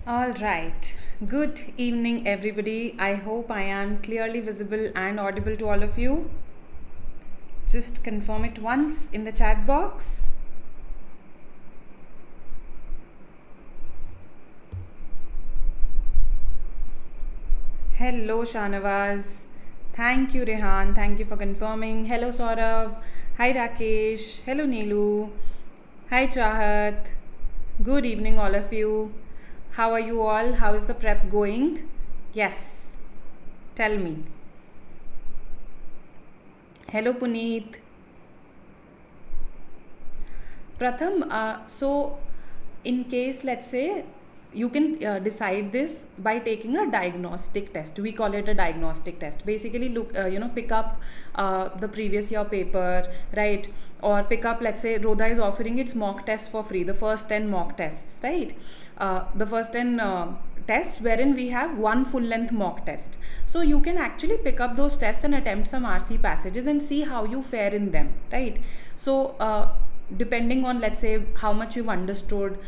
All right. Good evening, everybody. I hope I am clearly visible and audible to all of you. Just confirm it once in the chat box. Hello, Shanavaz. Thank you, Rehan. Thank you for confirming. Hello, Saurav. Hi, Rakesh. Hello, Neelu. Hi, Chahat. Good evening, all of you. How are you all? How is the prep going? Yes. Tell me. Hello, Puneet. Pratham, so in case, let's say, you can decide this by taking a diagnostic test. We call it a diagnostic test. Basically, pick up the previous year paper, right? Or pick up, let's say, Rodha is offering its mock test for free, the first 10 mock tests, right? The first 10 tests wherein we have one full length mock test. So you can actually pick up those tests and attempt some RC passages and see how you fare in them, right? So depending on, let's say, how much you've understood,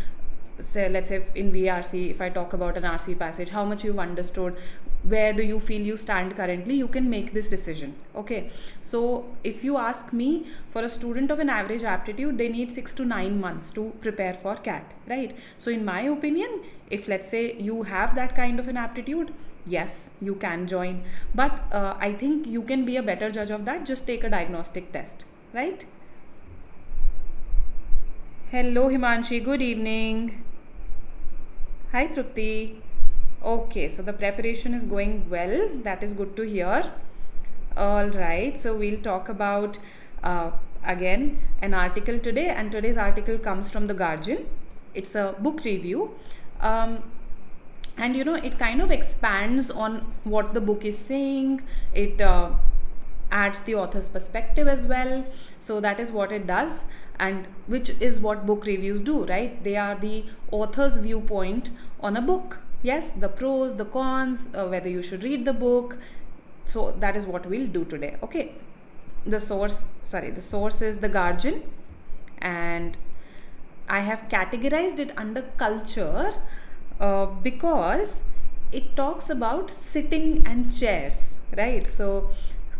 say, let's say in VRC, if I talk about an RC passage, how much you've understood, where do you feel you stand currently, you can make this decision. Okay, so if you ask me, for a student of an average aptitude, they need 6 to 9 months to prepare for CAT, right? So in my opinion, if let's say you have that kind of an aptitude, yes, you can join, but I think you can be a better judge of that. Just take a diagnostic test, right? Hello, Himanshi. Good evening. Hi, Trupti. Okay, so the preparation is going well. That is good to hear. All right, so we'll talk about again an article today, and today's article comes from the Guardian. It's a book review. And it kind of expands on what the book is saying. It adds the author's perspective as well. So that is what it does, and which is what book reviews do, right? They are the author's viewpoint on a book. Yes, the pros, the cons, whether you should read the book. So that is what we'll do today. Okay, the source is the Guardian, and I have categorized it under culture because it talks about sitting and chairs, right? So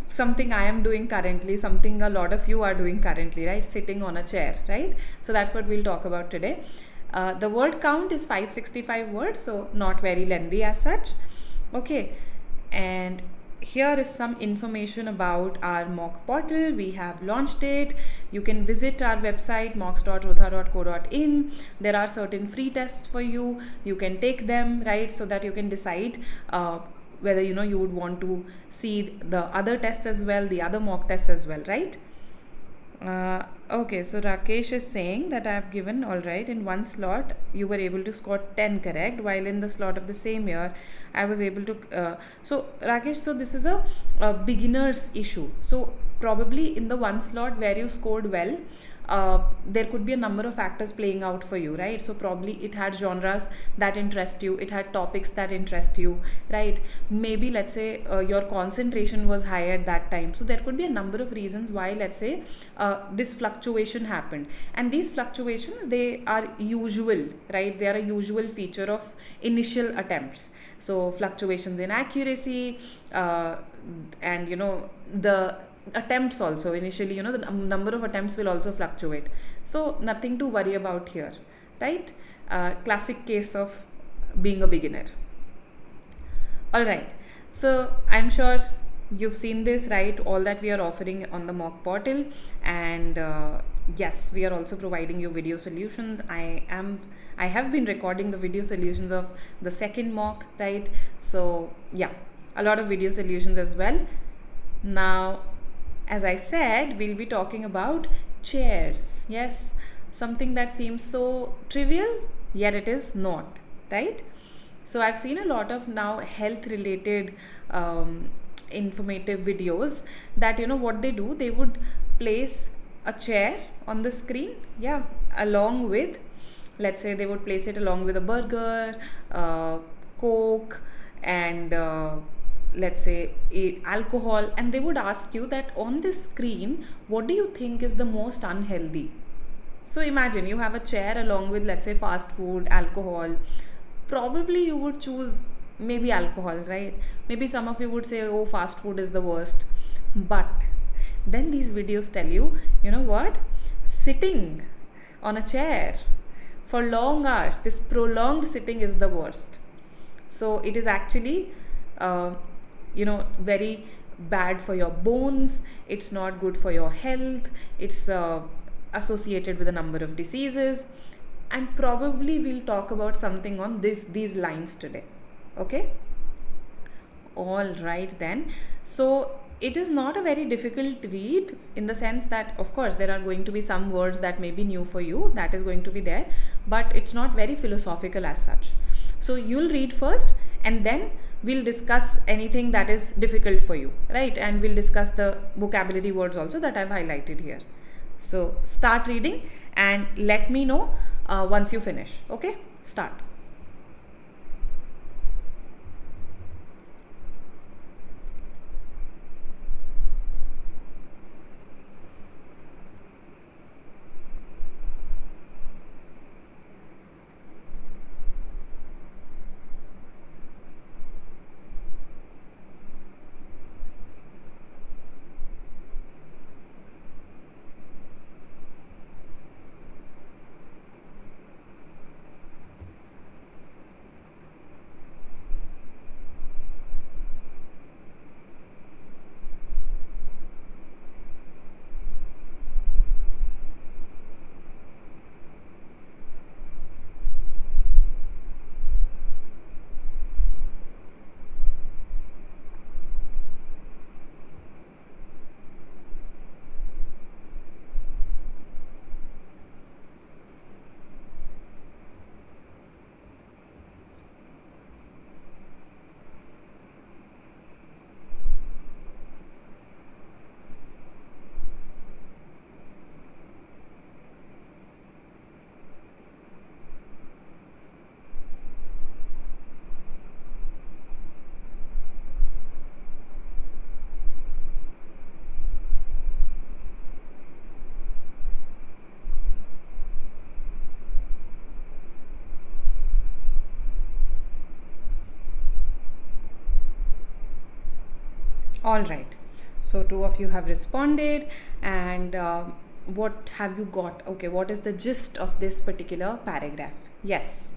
something I am doing currently, something a lot of you are doing currently, right? Sitting on a chair, right? So that's what we'll talk about today. The word count is 565 words, so not very lengthy as such. Okay, and here is some information about our mock portal. We have launched it. You can visit our website mocks.rodha.co.in. There are certain free tests for you. You can take them, right, so that you can decide whether you would want to see the other tests as well, the other mock tests as well, right? Okay, so Rakesh is saying that I have given, all right, in one slot you were able to score 10 correct, while in the slot of the same year I was able to so Rakesh, so this is a beginner's issue. So probably in the one slot where you scored well, there could be a number of factors playing out for you, right? So probably it had genres that interest you, it had topics that interest you, right? Maybe let's say your concentration was high at that time. So there could be a number of reasons why, let's say, this fluctuation happened, and these fluctuations, they are usual, right? They are a usual feature of initial attempts. So fluctuations in accuracy, and the attempts also initially, the number of attempts will also fluctuate. So nothing to worry about here, right? Classic case of being a beginner. All right, so I'm sure you've seen this, right? All that we are offering on the mock portal, and yes, we are also providing you video solutions. I have been recording the video solutions of the second mock, right? So yeah, a lot of video solutions as well. Now, as I said, we'll be talking about chairs. Yes, something that seems so trivial, yet it is not, right? So I've seen a lot of now health related informative videos that, what they do, they would place a chair on the screen, yeah, along with, let's say, they would place it along with a burger, Coke, and let's say alcohol, and they would ask you that on this screen, what do you think is the most unhealthy? So imagine you have a chair along with, let's say, fast food, alcohol. probably you would choose maybe alcohol, right? Maybe some of you would say, oh, fast food is the worst. But then these videos tell you, you know what? Sitting on a chair for long hours, this prolonged sitting is the worst. So it is actually, very bad for your bones. It's not good for your health. It's associated with a number of diseases. And probably we'll talk about something on these lines today. Okay? All right then. So it is not a very difficult read, in the sense that, of course, there are going to be some words that may be new for you. That is going to be there. But it's not very philosophical as such. So you'll read first, and then we'll discuss anything that is difficult for you, right? And we'll discuss the vocabulary words also that I've highlighted here. So start reading and let me know once you finish. Okay, start. All right. So two of you have responded, and what have you got? Okay, what is the gist of this particular paragraph? Yes.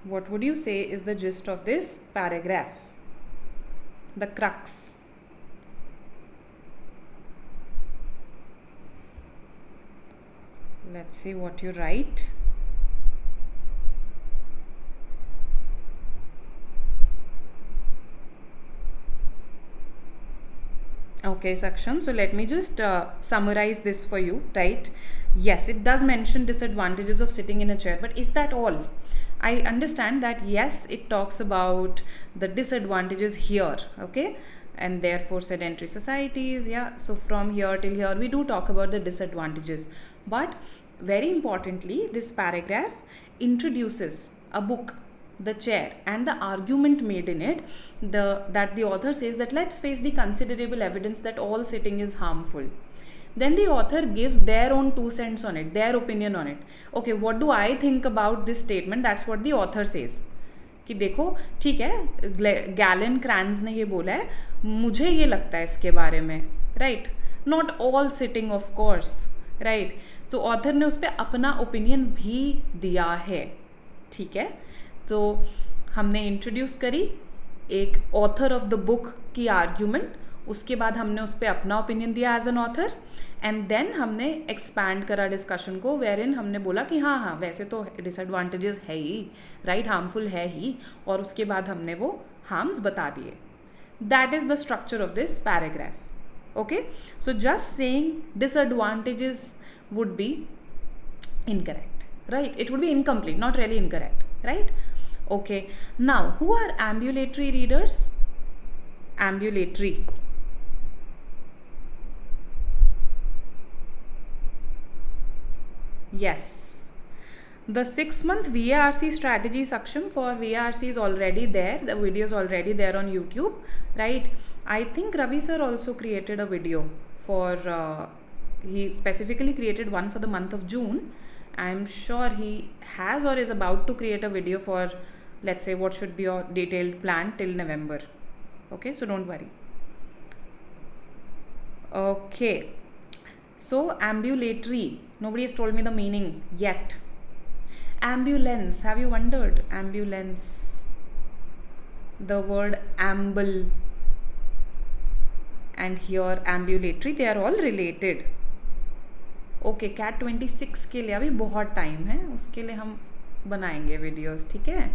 What would you say is the gist of this paragraph? The crux. Let's see what you write. Okay, Saksham. So let me just summarize this for you, right? Yes, it does mention disadvantages of sitting in a chair, but is that all? I understand that, yes, it talks about the disadvantages here, okay? And therefore sedentary societies, yeah. So from here till here, we do talk about the disadvantages. But very importantly, this paragraph introduces a book, The Chair, and the argument made in it, that the author says that let's face the considerable evidence that all sitting is harmful. Then the author gives their own 2 cents on it, their opinion on it. Okay, what do I think about this statement? That's what the author says. कि देखो, ठीक है, gallon क्रैंस ने ये बोला है, मुझे ये लगता है इसके बारे में, right? Not all sitting of course, right? तो ऑथर ने उस पर अपना ओपिनियन भी दिया है, ठीक है? तो हमने इंट्रोड्यूस करी एक ऑथर ऑफ द बुक की आर्ग्यूमेंट, उसके बाद हमने उस पर अपना ओपिनियन दिया as an author, and then हमने एक्सपैंड करा डिस्कशन को, वेर इन हमने बोला कि हाँ वैसे तो डिसएडवांटेजेस है ही, राइट, हार्मफुल है ही, और उसके बाद हमने वो हार्म्स बता दिए. That is the structure of this paragraph. Okay, so just saying disadvantages would be incorrect, right? It would be incomplete, not really incorrect, right? Okay, now who are ambulatory readers? Ambulatory. Yes. The 6-month VARC strategy, Saksham, for VARC is already there. The video is already there on YouTube, right? I think Ravi sir also created a video for, he specifically created one for the month of June. I'm sure he has or is about to create a video for, let's say, what should be your detailed plan till November. Okay, so don't worry. Okay, so ambulatory, nobody has told me the meaning yet. Ambulance, have you wondered? Ambulance, the word amble and here ambulatory, they are all related. Okay CAT 26 के लिए अभी बहुत time है, उसके लिए हम बनाएंगे videos, ठीक है.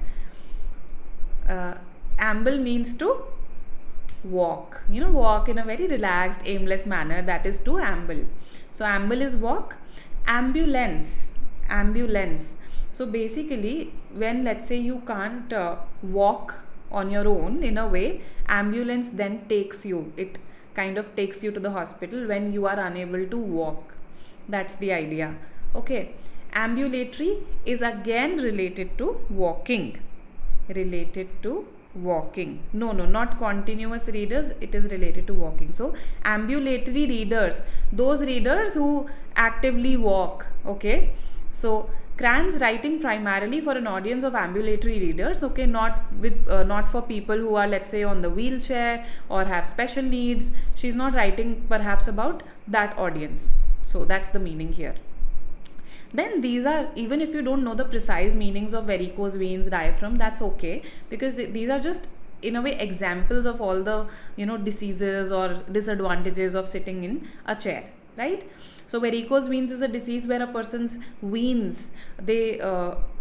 Amble means to walk, you know, walk in a very relaxed, aimless manner, that is to amble. So amble is walk. Ambulance, ambulance. So basically, when let's say you can't walk on your own in a way, ambulance then takes you, it kind of takes you to the hospital when you are unable to walk. That's the idea. Okay, ambulatory is again related to walking. Related to walking. No, not continuous readers, it is related to walking. So ambulatory readers, those readers who actively walk. Okay, so Cran's writing primarily for an audience of ambulatory readers, okay, not for people who are, let's say, on the wheelchair or have special needs. She's not writing perhaps about that audience. So that's the meaning here. Then these are, even if you don't know the precise meanings of varicose veins, diaphragm, that's okay, because these are just in a way examples of all the, you know, diseases or disadvantages of sitting in a chair, right? So varicose veins is a disease where a person's veins, they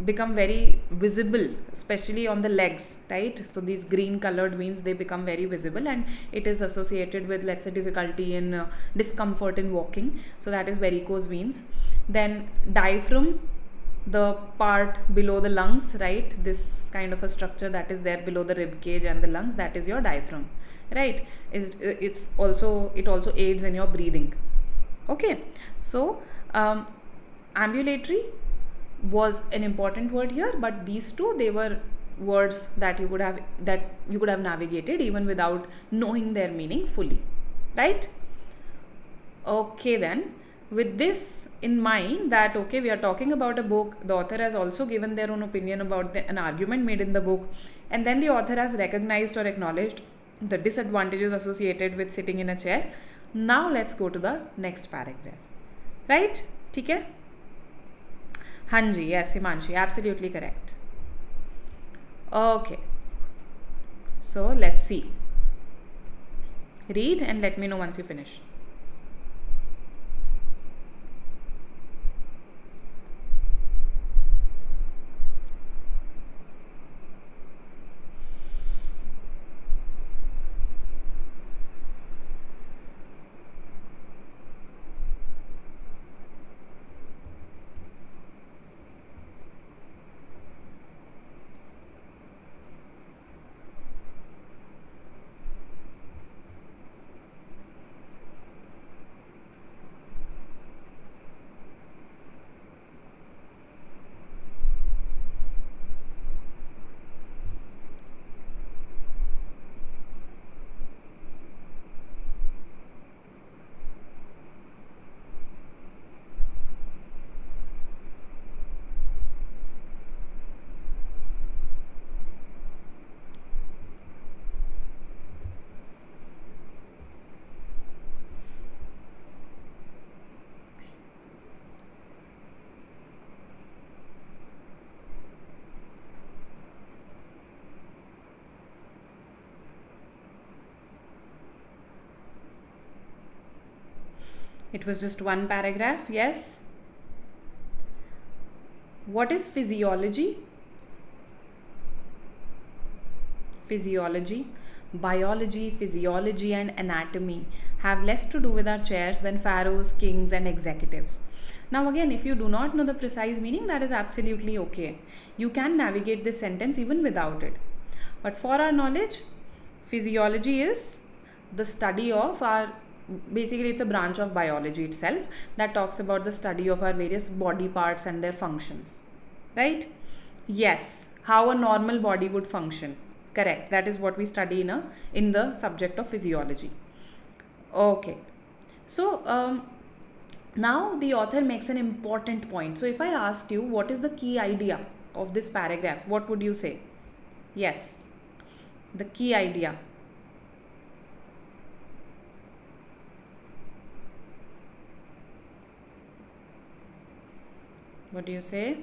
become very visible, especially on the legs, right? So these green colored veins, they become very visible, and it is associated with, let's say, difficulty in discomfort in walking. So that is varicose veins. Then diaphragm, the part below the lungs, right? This kind of a structure that is there below the rib cage and the lungs, that is your diaphragm, right? It also aids in your breathing. Okay, so ambulatory was an important word here, but these two, they were words that you could have navigated even without knowing their meaning fully, right? Okay, then with this in mind, that okay, we are talking about a book, the author has also given their own opinion about an argument made in the book, and then the author has recognized or acknowledged the disadvantages associated with sitting in a chair. Now let's go to the next paragraph, right? ठीक है? हाँ जी, yes, Himanshi, absolutely correct. Okay, so let's see. Read and let me know once you finish. It was just one paragraph, yes. What is physiology? Physiology, biology, physiology and anatomy have less to do with our chairs than pharaohs, kings and executives. Now again, if you do not know the precise meaning, that is absolutely okay. You can navigate this sentence even without it. But for our knowledge, physiology is the study of our, basically it's a branch of biology itself that talks about the study of our various body parts and their functions, right? Yes, how a normal body would function. Correct. That is what we study in the subject of physiology. Okay. So now the author makes an important point. So if I asked you what is the key idea of this paragraph, what would you say? Yes, the key idea. What do you say?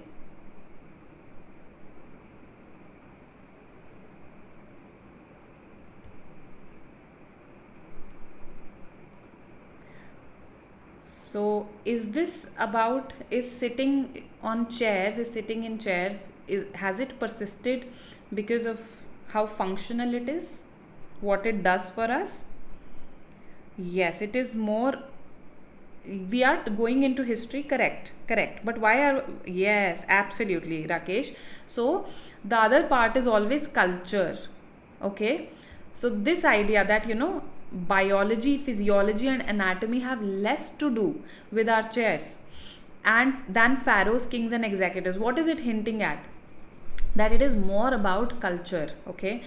So is this about, is sitting in chairs, has it persisted because of how functional it is, what it does for us? Yes, it is more, we are going into history, correct, but why are, yes, absolutely, Rakesh. So the other part is always culture. Okay, so this idea that biology, physiology and anatomy have less to do with our chairs and than pharaohs, kings and executives. What is it hinting at? That it is more about culture. Okay,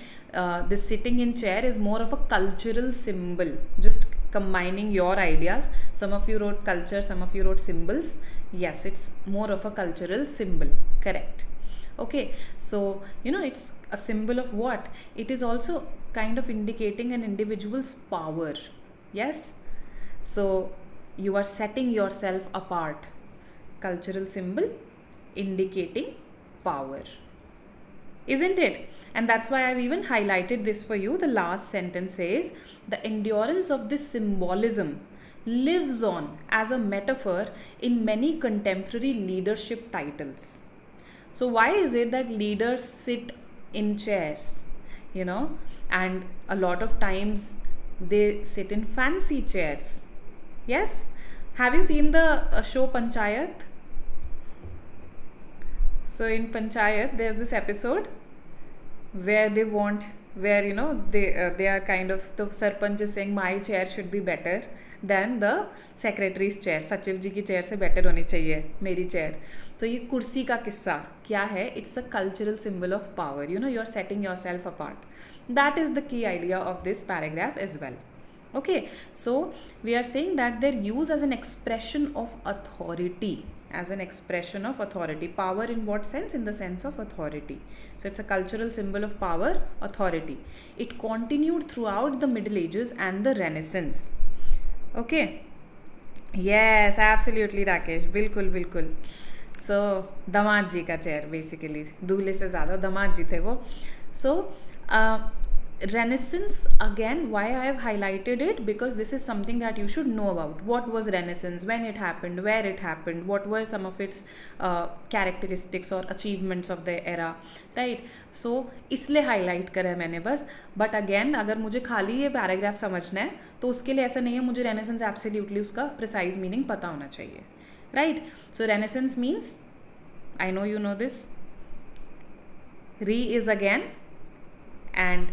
this sitting in chair is more of a cultural symbol. Just combining your ideas, some of you wrote culture, some of you wrote symbols. Yes, it's more of a cultural symbol, correct. Okay, so it's a symbol of what? It is also kind of indicating an individual's power. Yes, so you are setting yourself apart. Cultural symbol indicating power, isn't it? And that's why I've even highlighted this for you. The last sentence says, the endurance of this symbolism lives on as a metaphor in many contemporary leadership titles. So why is it that leaders sit in chairs, and a lot of times they sit in fancy chairs? Yes? Have you seen the show Panchayat? So in Panchayat, there's this episode where they are kind of, the sarpanch is saying my chair should be better than the secretary's chair. सचिव जी की chair से better होनी चाहिए मेरी chair. तो ये कुर्सी का किस्सा क्या है? It's a cultural symbol of power. You're setting yourself apart. That is the key idea of this paragraph as well. Okay, so we are saying that their use as an expression of authority. As an expression of authority. Power in what sense? In the sense of authority. So it's a cultural symbol of power, authority. It continued throughout the Middle Ages and the Renaissance. Okay. Yes, absolutely, Rakesh. बिल्कुल. So दामाद जी का chair basically, दूल्हे से ज़्यादा दामाद जी थे वो. So Renaissance, again, why I have highlighted it, because this is something that you should know about. What was Renaissance, when it happened, where it happened, what were some of its characteristics or achievements of the era, right? So इसलिए highlight करा है मैंने बस. But again, अगर मुझे खाली ये paragraph समझना है तो उसके लिए ऐसा नहीं है मुझे Renaissance absolutely उसका precise meaning पता होना चाहिए, right? So Renaissance means, I know you know this, re is again, and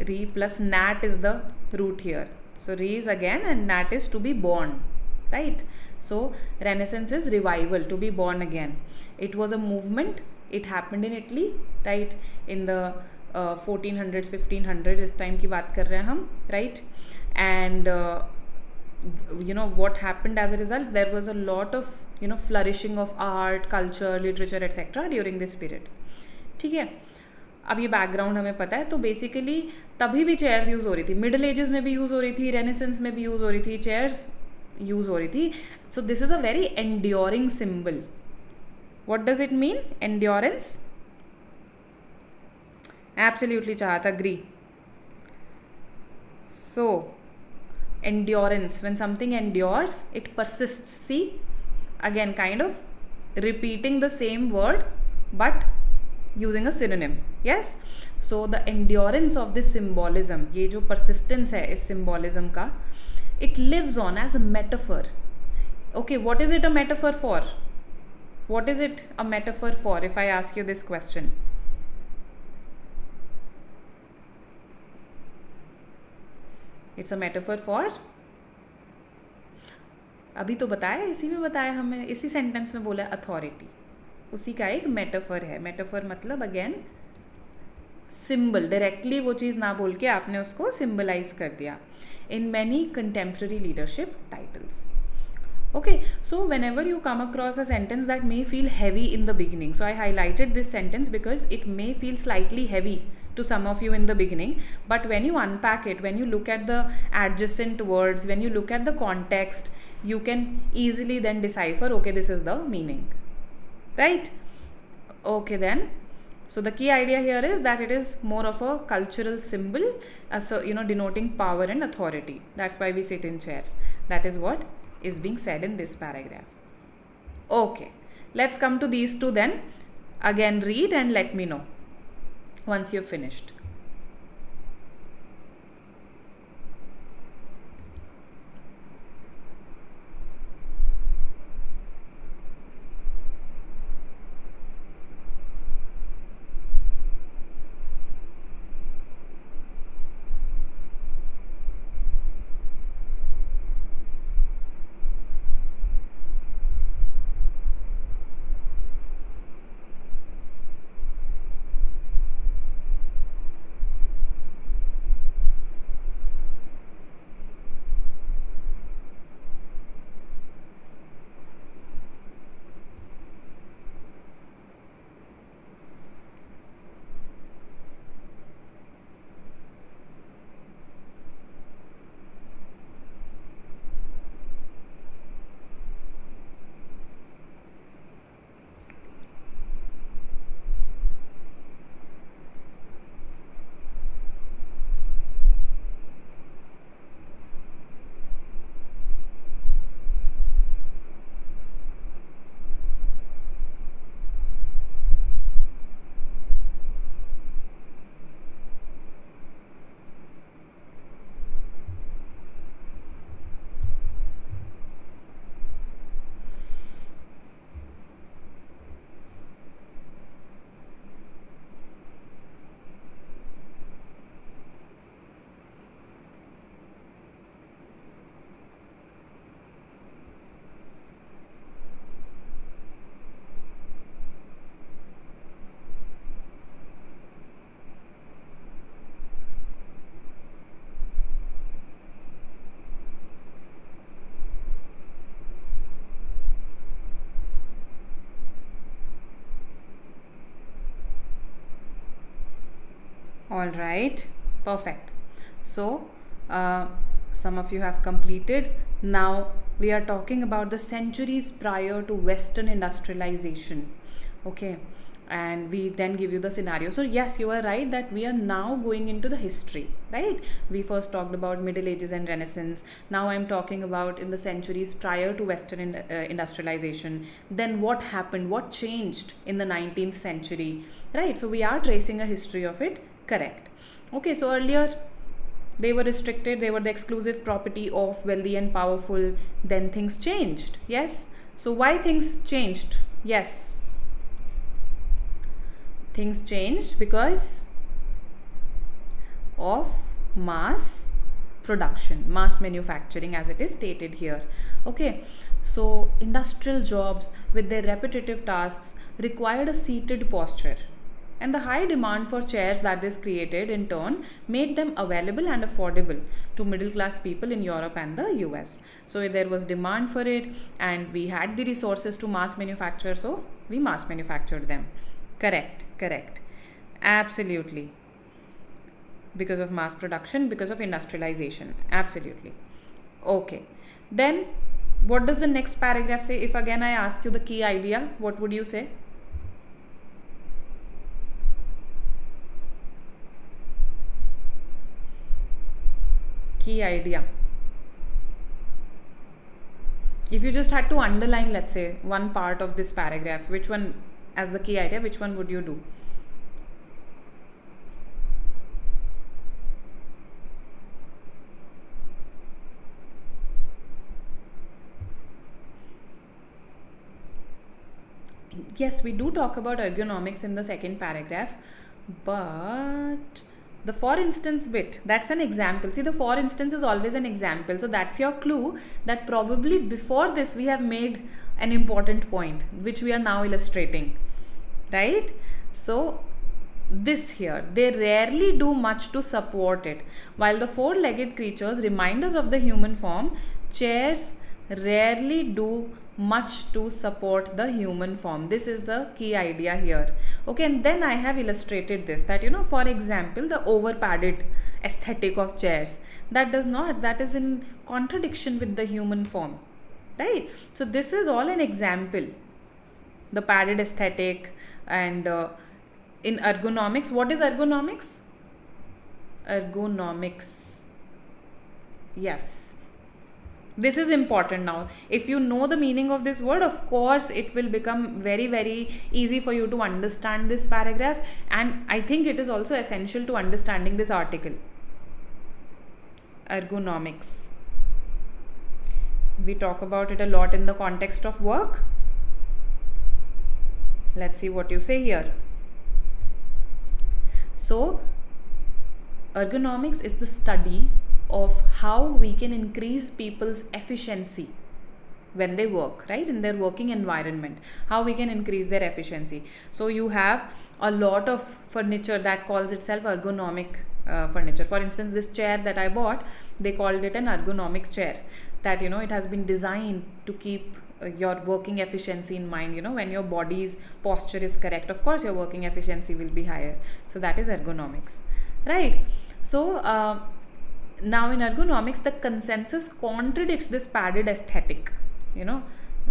re plus nat is the root here. So re is again and nat is to be born, right? So Renaissance is revival, to be born again. It was a movement. It happened in Italy, right? In the 1400s, 1500s, इस time की बात कर रहे हैं हम, right? And what happened as a result? There was a lot of flourishing of art, culture, literature, etc. during this period. ठीक है, अब ये बैकग्राउंड हमें पता है. तो बेसिकली तभी भी चेयर्स यूज़ हो रही थी, मिडिल एजेस में भी यूज़ हो रही थी, रेनेसेंस में भी यूज़ हो रही थी, चेयर्स यूज़ हो रही थी. So this is a very enduring symbol. What does it mean? Endurance. Absolutely Chahat, agree. So endurance, when something endures, it persists. See, again, kind of repeating the same word but using a synonym. Yes, so the endurance of this symbolism, ये जो persistence है इस symbolism का, it lives on as a metaphor. Okay, what is it a metaphor for? What is it a metaphor for, if I ask you this question? It's a metaphor for, अभी तो बताया, इसी में बताया हमें, इसी सेंटेंस में बोला अथॉरिटी, उसी का एक मेटाफर है. मेटाफर मतलब अगेन सिंबल, डायरेक्टली वो चीज़ ना बोल के आपने उसको सिंबलाइज कर दिया in many contemporary leadership titles. Okay, so whenever you come across a sentence that may feel heavy in the beginning, so I highlighted this sentence because it may feel slightly heavy to some of you in the beginning, but when you unpack it, when you look at the adjacent words, when you look at the context, you can easily then decipher, okay, this is the meaning, right? Okay, then. So the key idea here is that it is more of a cultural symbol, so denoting power and authority. That's why we sit in chairs. That is what is being said in this paragraph. Okay, let's come to these two then. Again, read and let me know once you've finished. All right, perfect. So some of you have completed. Now we are talking about the centuries prior to Western industrialization. Okay, and we then give you the scenario. So yes, you are right that we are now going into the history, right? We first talked about Middle Ages and Renaissance. Now I'm talking about in the centuries prior to Western industrialization. Then what happened? What changed in the 19th century, right? So we are tracing a history of it. Correct. Okay, so earlier they were restricted, they were the exclusive property of wealthy and powerful. Then things changed. Yes. So why things changed? Yes. Things changed because of mass production, mass manufacturing, as it is stated here. Okay, so industrial jobs with their repetitive tasks required a seated posture, and the high demand for chairs that this created in turn made them available and affordable to middle class people in Europe and the US. So there was demand for it and we had the resources to mass manufacture, so we mass manufactured them. Correct, correct. Absolutely. Because of mass production, because of industrialization. Absolutely. Okay. Then what does the next paragraph say? If again I ask you the key idea, what would you say? Key idea. If you just had to underline, let's say, one part of this paragraph, which one as the key idea, which one would you do? Yes, we do talk about ergonomics in the second paragraph, but the for instance bit, that's an example. See, the for instance is always an example. So that's your clue that probably before this we have made an important point which we are now illustrating, right? So this here, they rarely do much to support it. While the four-legged creatures remind us of the human form, chairs rarely do much to support the human form. This is the key idea here. Okay, and then I have illustrated this, that for example, the over padded aesthetic of chairs, that is in contradiction with the human form, right? So this is all an example, the padded aesthetic. And in ergonomics, what is ergonomics? Ergonomics, yes, this is important. Now if you know the meaning of this word, of course it will become very, very easy for you to understand this paragraph, and I think it is also essential to understanding this article. Ergonomics, we talk about it a lot in the context of work. Let's see what you say here. So ergonomics is the study of how we can increase people's efficiency when they work, right, in their working environment, how we can increase their efficiency. So you have a lot of furniture that calls itself ergonomic furniture. For instance, this chair that I bought, they called it an ergonomic chair, that it has been designed to keep your working efficiency in mind. When your body's posture is correct, of course your working efficiency will be higher. So that is ergonomics, right? So now in ergonomics, the consensus contradicts this padded aesthetic.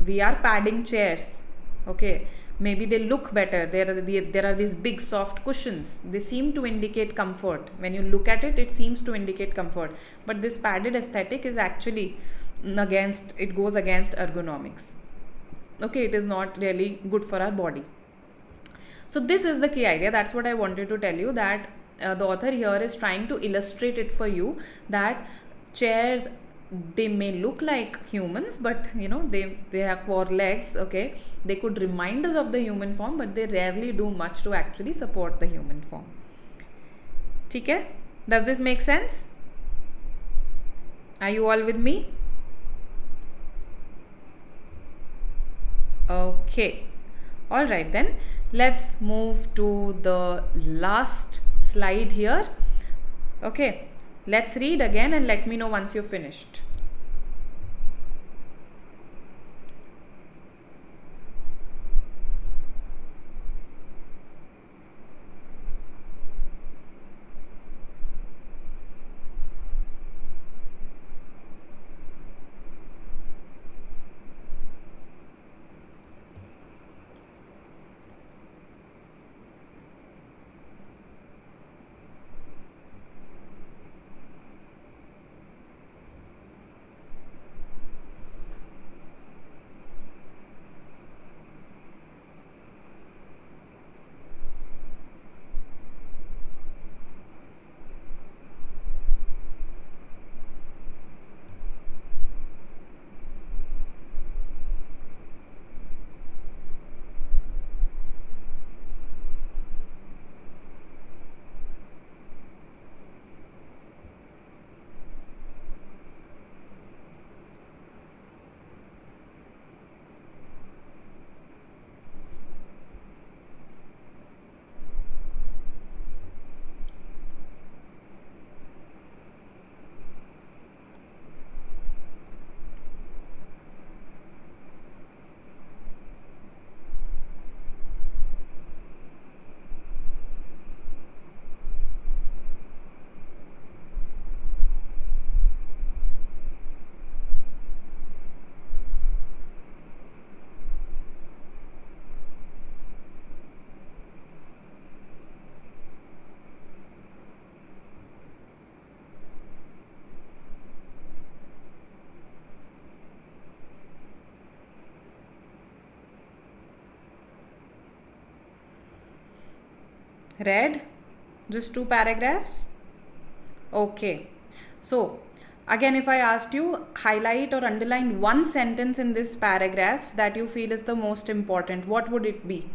We are padding chairs, okay, maybe they look better, there are these big soft cushions, they seem to indicate comfort. When you look at it, it seems to indicate comfort, but this padded aesthetic is actually it goes against ergonomics. Okay, it is not really good for our body. So this is the key idea. That's what I wanted to tell you, that the author here is trying to illustrate it for you, that chairs, they may look like humans, but they have four legs. Okay, they could remind us of the human form, but they rarely do much to actually support the human form. Okay, does this make sense? Are you all with me? Okay, all right, then let's move to the last slide here. Okay, let's read again and let me know once you've finished. Read just 2 paragraphs? Okay, so again, if I asked you, highlight or underline one sentence in this paragraph that you feel is the most important, what would it be?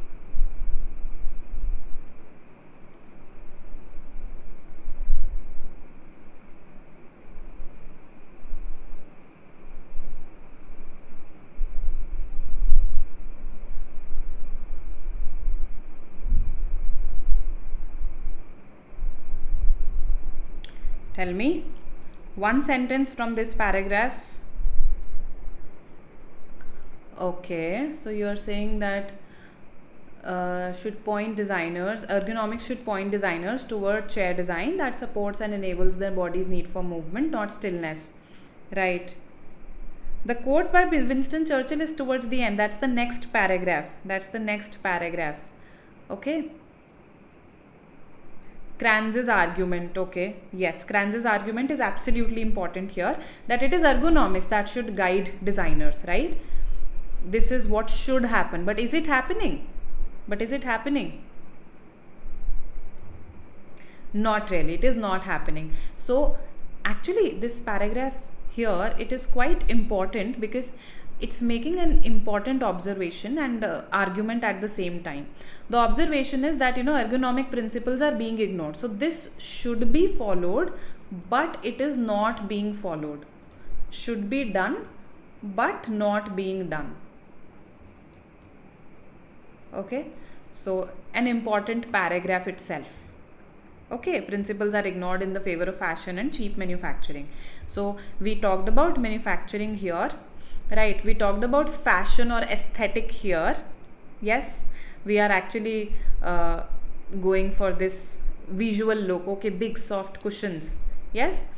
Tell me one sentence from this paragraph. Okay, so you are saying that ergonomics should point designers toward chair design that supports and enables their body's need for movement, not stillness. Right. The quote by Winston Churchill is towards the end. That's the next paragraph. Okay. Kranz's argument. Okay. Yes, Kranz's argument is absolutely important here, that it is ergonomics that should guide designers, right? This is what should happen. But is it happening? Not really. It is not happening. So actually this paragraph here, it is quite important because it's making an important observation and argument at the same time. The observation is that ergonomic principles are being ignored. So this should be followed, but it is not being followed. Should be done, but not being done. Okay, so an important paragraph itself. Okay, principles are ignored in the favor of fashion and cheap manufacturing. So we talked about manufacturing here, right? We talked about fashion or aesthetic here. Yes, we are actually going for this visual look. Okay, big soft cushions. Yes,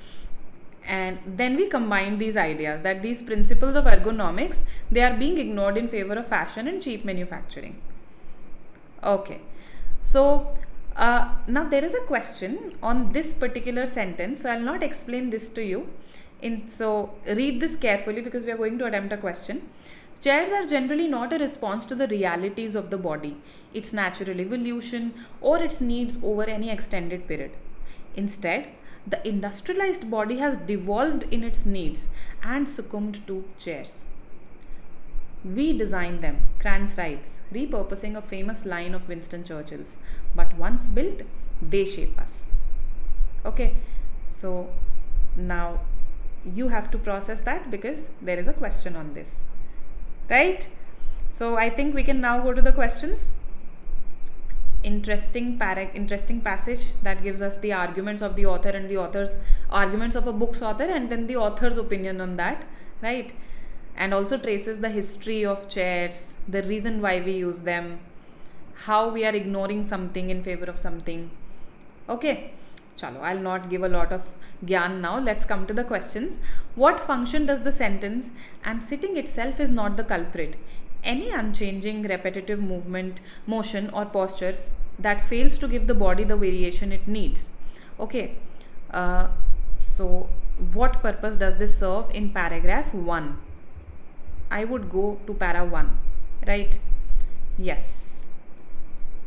and then we combine these ideas that these principles of ergonomics, they are being ignored in favor of fashion and cheap manufacturing. Okay, so now there is a question on this particular sentence. So I'll not explain this to you. So read this carefully because we are going to attempt a question. Chairs are generally not a response to the realities of the body, its natural evolution, or its needs over any extended period. Instead, the industrialized body has devolved in its needs and succumbed to chairs. We design them, Kranz writes, repurposing a famous line of Winston Churchill's. But once built, they shape us. Okay, so now you have to process that because there is a question on this. Right? So I think we can now go to the questions. Interesting passage that gives us the arguments of the author and the author's arguments of a book's author and then the author's opinion on that. Right? And also traces the history of chairs, the reason why we use them, how we are ignoring something in favor of something. Okay, chalo, I'll not give a lot of gyan now. Let's come to the questions. What function does the sentence "and sitting itself is not the culprit"? Any unchanging repetitive motion or posture that fails to give the body the variation it needs. Okay, so what purpose does this serve in paragraph 1? I would go to para 1, right? Yes,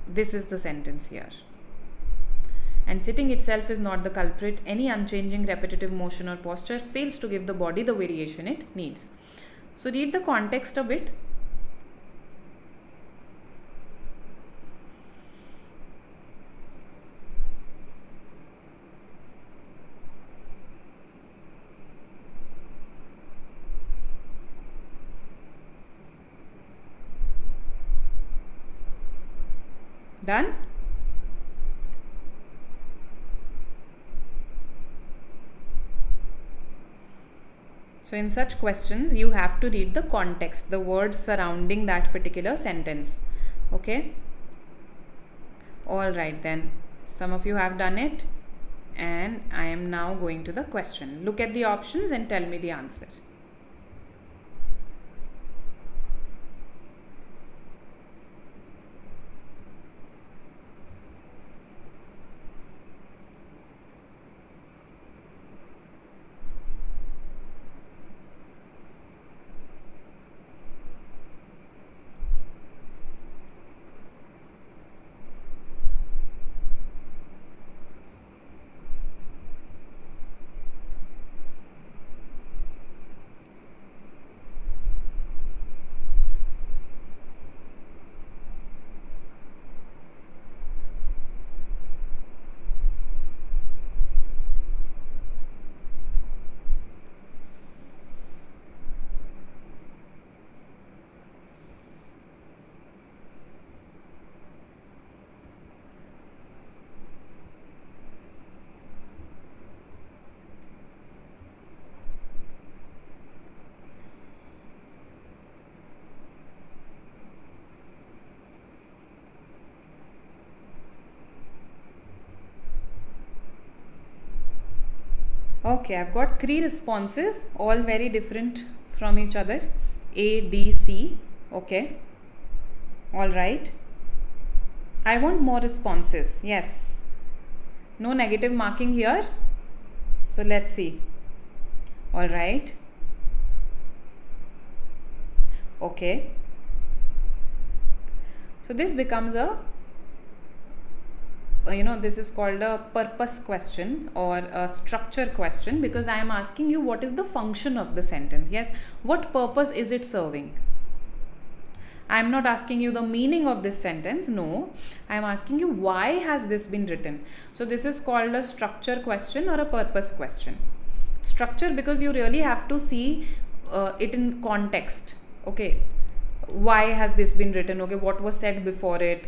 this is the sentence here. And sitting itself is not the culprit. Any unchanging repetitive motion or posture fails to give the body the variation it needs. So read the context a bit. Done? So in such questions, you have to read the context, the words surrounding that particular sentence. Okay? Alright then. Some of you have done it. And I am now going to the question. Look at the options and tell me the answer. Okay, I've got three responses, all very different from each other. A, D, C. Okay. All right. I want more responses. Yes. No negative marking here. So let's see. All right. Okay. So this becomes a this is called a purpose question or a structure question, because I am asking you what is the function of the sentence. Yes, what purpose is it serving? I am not asking you the meaning of this sentence. No, I am asking you why has this been written. So this is called a structure question or a purpose question. Structure, because you really have to see it in context. Okay, why has this been written? Okay, what was said before it?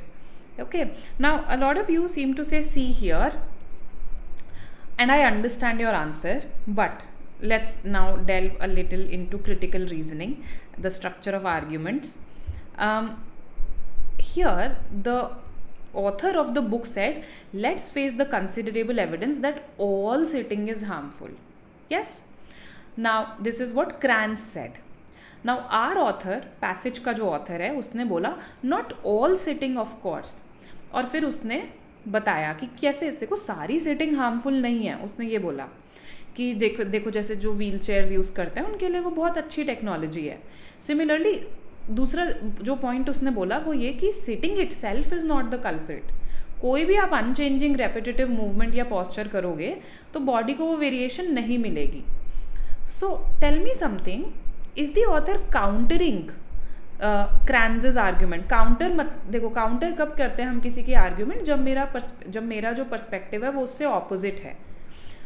Okay, now a lot of you seem to say C here, and I understand your answer, but let's now delve a little into critical reasoning, the structure of arguments. Here, the author of the book said, let's face the considerable evidence that all sitting is harmful. Yes? Now, this is what Kranz said. Now, our author, passage का जो author है, उसने बोला, not all sitting of course. और फिर उसने बताया कि कैसे, देखो सारी सिटिंग हार्मफुल नहीं है. उसने ये बोला कि देखो जैसे जो व्हील चेयर्स यूज़ करते हैं उनके लिए वो बहुत अच्छी टेक्नोलॉजी है. सिमिलरली दूसरा जो पॉइंट उसने बोला वो ये कि sitting itself is not the culprit. कोई भी आप अनचेंजिंग रेपिटेटिव मूवमेंट या पॉस्चर करोगे तो बॉडी को वो वेरिएशन नहीं मिलेगी. So tell me something, is the author countering Kranz's argument? Counter मत देखो, काउंटर कब करते हैं हम किसी की आर्ग्यूमेंट? जब मेरा जो पर्सपेक्टिव है वो उससे ऑपोजिट है.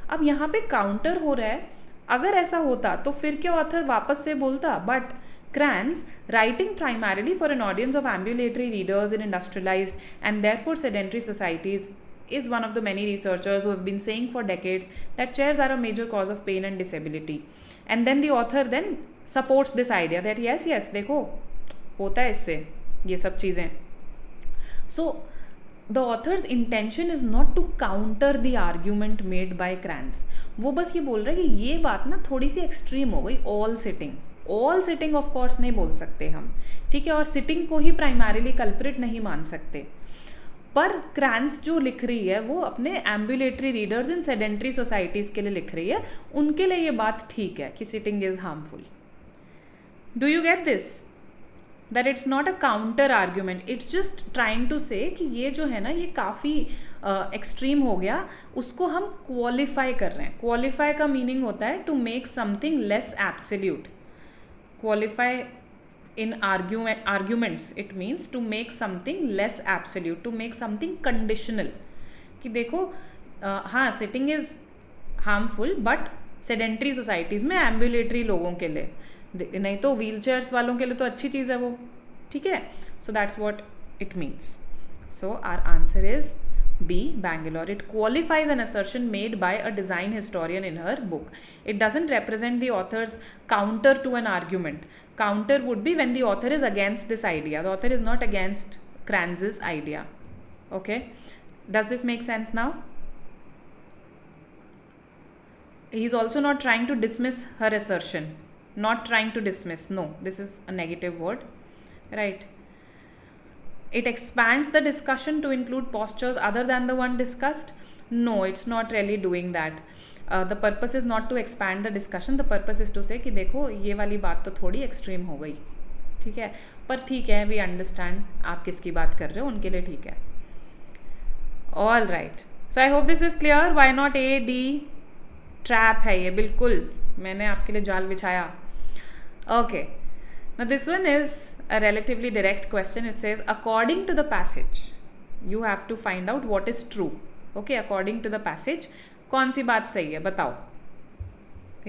अब यहाँ पे काउंटर हो रहा है. अगर ऐसा होता तो फिर क्या ऑथर वापस से बोलता? But Kranz, writing primarily for an audience of ambulatory readers in industrialized and therefore sedentary societies, is one of the many researchers who have been saying for decades that chairs are a major cause of pain and disability. And then the author then supports this idea that yes, देखो होता है इससे ये सब चीज़ें. So the author's intention is not to counter the argument made by Kranz. वो बस ये बोल रहा है कि ये बात ना थोड़ी सी एक्सट्रीम हो गई. ऑल सिटिंग ऑफ कोर्स नहीं बोल सकते हम, ठीक है, और सिटिंग को ही प्राइमरीली कल्प्रिट नहीं मान सकते. पर क्रैंस जो लिख रही है वो अपने एम्बुलेटरी रीडर्स इन सेडेंट्री सोसाइटीज़ के लिए लिख रही है. उनके लिए ये बात ठीक है कि sitting is harmful. Do you get this? That it's not a counter argument, it's just trying to say कि ये जो है ना ये काफ़ी एक्सट्रीम हो गया, उसको हम क्वालिफाई कर रहे हैं. क्वालिफाई का मीनिंग होता है to make something less absolute. Qualify in arguments, it means to make something less absolute, to make something conditional. कि देखो हाँ sitting is harmful but sedentary societies में एम्बुलेटरी लोगों के लिए, नहीं तो व्हील चेयर्स वालों के लिए तो अच्छी चीज़ है वो, ठीक है. So that's what it means. So our answer is B, Bangalore. It qualifies an assertion made by a design historian in her book. It doesn't represent the author's counter to an argument. Counter would be when the author is against this idea. The author is not against Kranz's idea. Okay? Does this make sense now? He's also not trying to dismiss her assertion. Not trying to dismiss. No, this is a negative word. Right? It expands the discussion to include postures other than the one discussed. No, it's not really doing that. The purpose is not to expand the discussion. The purpose is to say कि देखो ये वाली बात तो थोड़ी extreme हो गई, ठीक है, पर ठीक है, we understand आप किसकी बात कर रहे हो, उनके लिए ठीक है. All right. So I hope this is clear. Why not A, D? Trap है ये, बिल्कुल मैंने आपके लिए जाल बिछाया. Okay. Now this one is a relatively direct question. It says, according to the passage, you have to find out what is true. Okay, according to the passage, कौन सी बात सही है बताओ.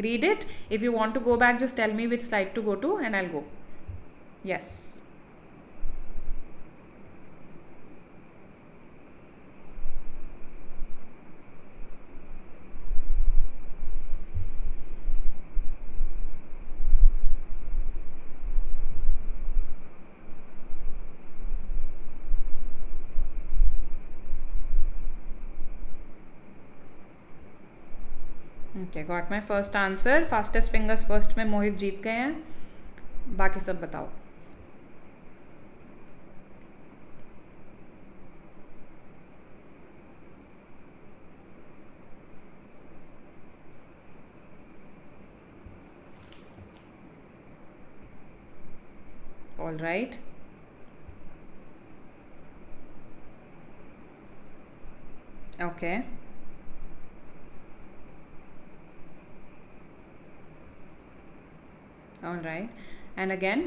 Read it. If you want to go back, just tell me which slide to go to and I'll go. Yes. Okay, got my first answer. Fastest fingers first में मोहित जीत गए हैं. बाकी सब बताओ. All right. Okay. All right. And again,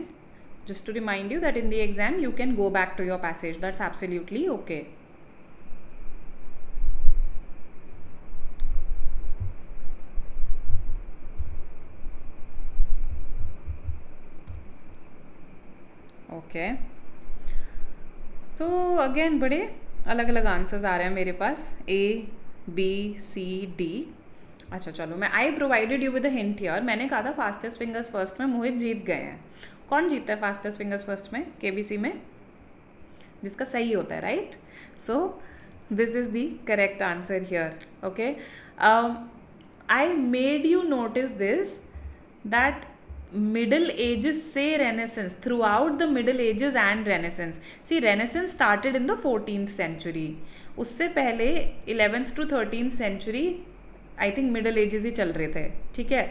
just to remind you that in the exam you can go back to your passage. That's absolutely okay. Okay. So again बड़े अलग अलग answers आ रहे हैं मेरे पास. A, B, C, D. अच्छा चलो, मैं I provided you with a hint here. मैंने कहा था फास्टेस्ट फिंगर्स फर्स्ट में मोहित जीत गए हैं. कौन जीतता है फास्टेस्ट फिंगर्स फर्स्ट में केबीसी में? जिसका सही होता है, right? So this is the correct answer here. Okay, I made you notice this that Middle Ages say Renaissance, throughout the Middle Ages and Renaissance. See, Renaissance started in the 14th century. उससे पहले 11th to 13th century I think Middle Ages ही चल रहे थे, ठीक है?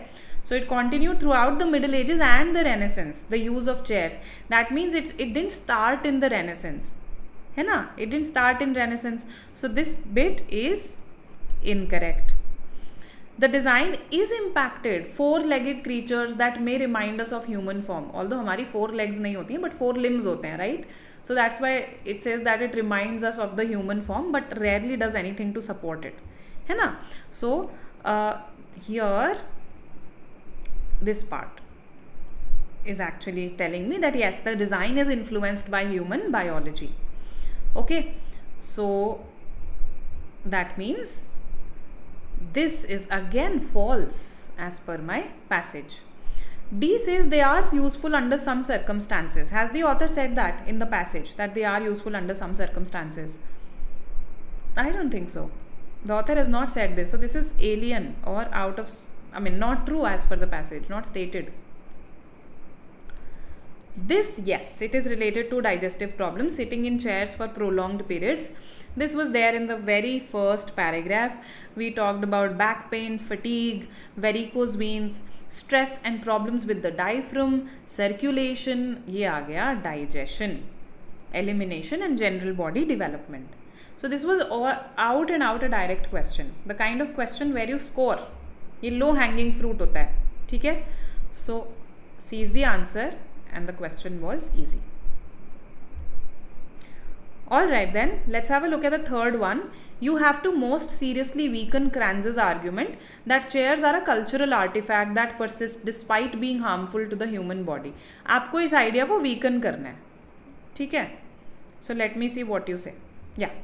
So it continued throughout the Middle Ages and the Renaissance, the use of chairs. That means it didn't start in the Renaissance, है ना? It didn't start in Renaissance. So this bit is incorrect. The design is impacted four-legged creatures that may remind us of human form. Although हमारी 4 legs नहीं होती हैं, but 4 limbs होते हैं, right? So that's why it says that it reminds us of the human form, but rarely does anything to support it. है ना? So here this part is actually telling me that yes, the design is influenced by human biology. Okay, so that means this is again false as per my passage. D says they are useful under some circumstances. Has the author said that in the passage, that they are useful under some circumstances? I don't think so. The author has not said this. So this is alien or out of, not true as per the passage, not stated. This, yes, it is related to digestive problems, sitting in chairs for prolonged periods. This was there in the very first paragraph. We talked about back pain, fatigue, varicose veins, stress and problems with the diaphragm, circulation, ये आ गया digestion, elimination and general body development. So this was all out and out a direct question, the kind of question where you score. ये low hanging fruit होता है, ठीक है? So C is the answer and the question was easy. Alright then, let's have a look at the third one. You have to most seriously weaken Kranz's argument that chairs are a cultural artifact that persists despite being harmful to the human body. आपको इस idea को weaken करना है, ठीक है? So let me see what you say. Yeah.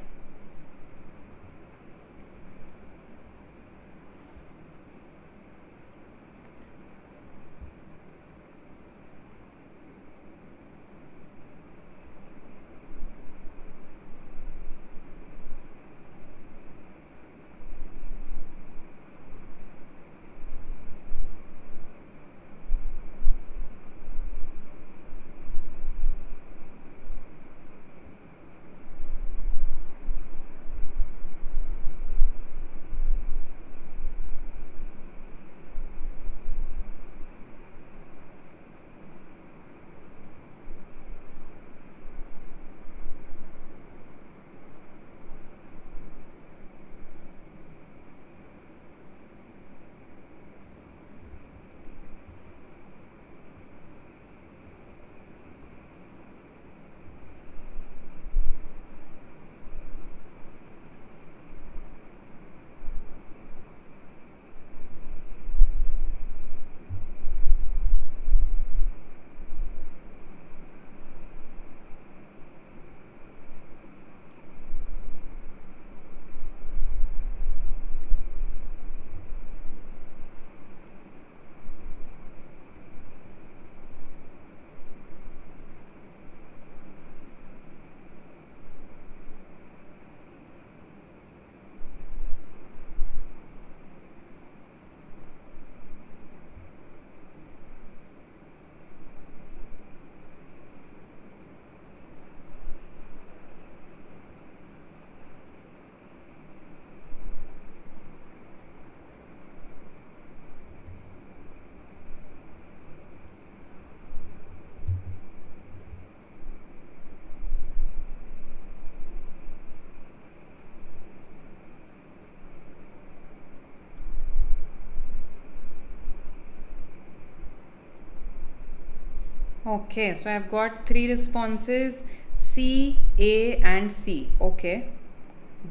Okay, so I've got three responses, C, A and C. Okay,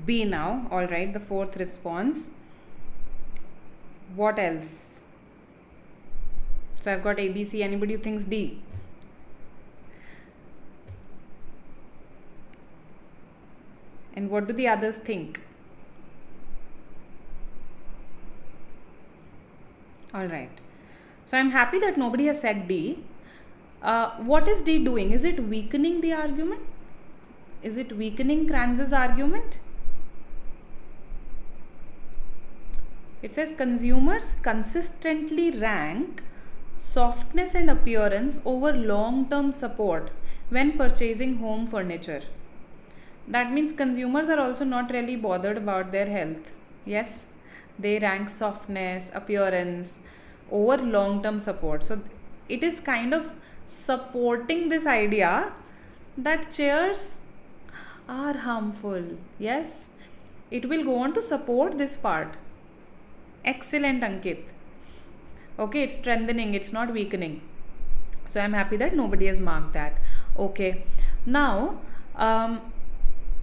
B now. All right, the fourth response. What else? So I've got A, B, C. Anybody who thinks D? And what do the others think? All right. So I'm happy that nobody has said D. What is D doing? Is it weakening the argument? Is it weakening Kranz's argument? It says consumers consistently rank softness and appearance over long-term support when purchasing home furniture. That means consumers are also not really bothered about their health. Yes, they rank softness, appearance over long-term support. So it is kind of supporting this idea that chairs are harmful. Yes, it will go on to support this part. Excellent, Ankit. Okay, it's strengthening, it's not weakening. So I'm happy that nobody has marked that. Okay, now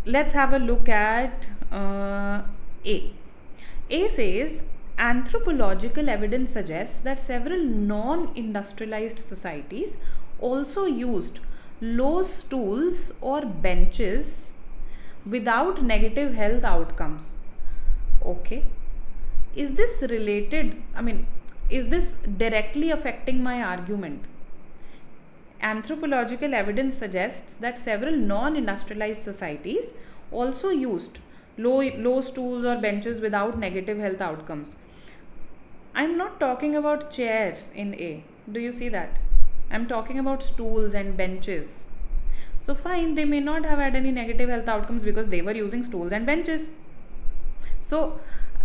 let's have a look at A. A says anthropological evidence suggests that several non-industrialized societies also used low stools or benches without negative health outcomes. Okay, is this related? I mean, is this directly affecting my argument? Anthropological evidence suggests that several non-industrialized societies also used low stools or benches without negative health outcomes. I'm not talking about chairs in A. Do you see that? I'm talking about stools and benches. So fine, they may not have had any negative health outcomes because they were using stools and benches. So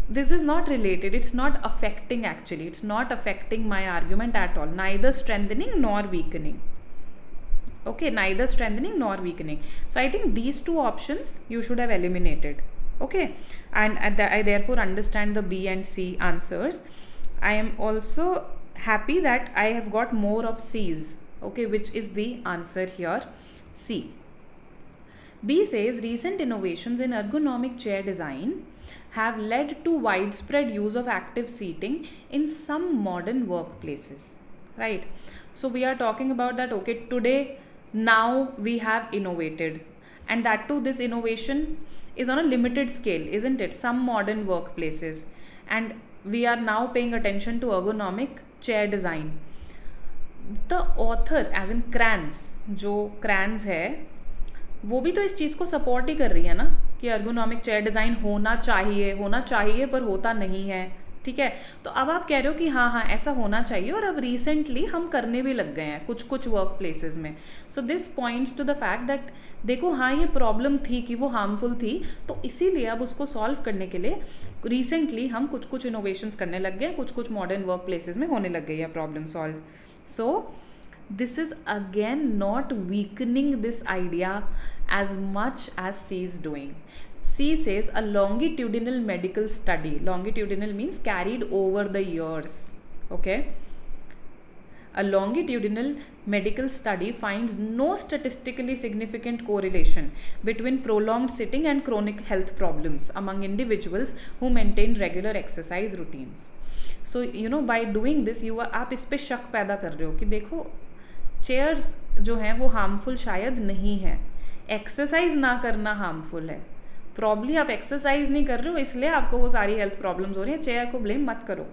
this is not related. It's not affecting actually. It's not affecting my argument at all. Neither strengthening nor weakening. Okay, neither strengthening nor weakening. So I think these two options you should have eliminated. Okay, and I therefore understand the B and C answers. I am also happy that I have got more of C's. Okay, which is the answer here, C. B says recent innovations in ergonomic chair design have led to widespread use of active seating in some modern workplaces. Right. So we are talking about that. Okay, today now we have innovated, and that too, this innovation is on a limited scale, isn't it? Some modern workplaces, and we are now paying attention to ergonomic chair design. The author as in Kranz, जो Kranz है वो भी तो इस चीज़ को support ही कर रही है ना कि ergonomic chair design होना चाहिए पर होता नहीं है. ठीक है, तो अब आप कह रहे हो कि हाँ ऐसा होना चाहिए, और अब रिसेंटली हम करने भी लग गए हैं कुछ वर्क प्लेसेस में. So this points to the fact that देखो हाँ ये प्रॉब्लम थी कि वो हार्मफुल थी, तो इसीलिए अब उसको सॉल्व करने के लिए रिसेंटली हम कुछ इनोवेशंस करने लग गए, कुछ मॉडर्न वर्क प्लेसेस में होने लग गई है problem solve. So this is again not weakening this idea as much as C is doing. C says a longitudinal medical study. Longitudinal means carried over the years. Okay. A longitudinal medical study finds no statistically significant correlation between prolonged sitting and chronic health problems among individuals who maintain regular exercise routines. So you know, by doing this you are, आप इस पे शक पैदा कर रहे हो कि देखो चेयर्स जो हैं वो हार्मफुल शायद नहीं है, एक्सरसाइज ना करना हार्मफुल है. प्रॉब्ली आप एक्सरसाइज नहीं कर रहे हो इसलिए आपको वो सारी हेल्थ प्रॉब्लम्स हो रही हैं, चेयर को ब्लेम मत करो.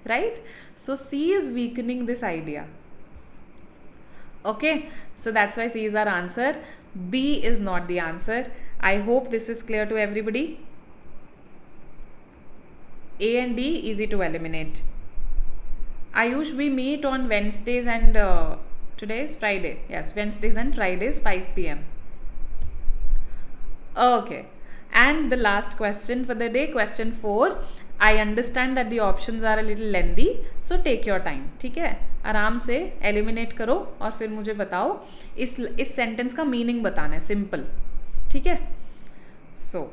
Right, so C is weakening this idea. Okay, so that's why C is our answer. B is not the answer. I hope this is clear to everybody. A and D easy to eliminate. Ayush, we meet on Wednesdays and today is Friday. Yes, Wednesdays and Fridays 5 p.m. Okay, and the last question for the day, question 4. I understand that the options are a little lengthy, so take your time. ठीक है, आराम से eliminate करो और फिर मुझे बताओ. इस सेंटेंस का मीनिंग बताना है, सिंपल. ठीक है, सो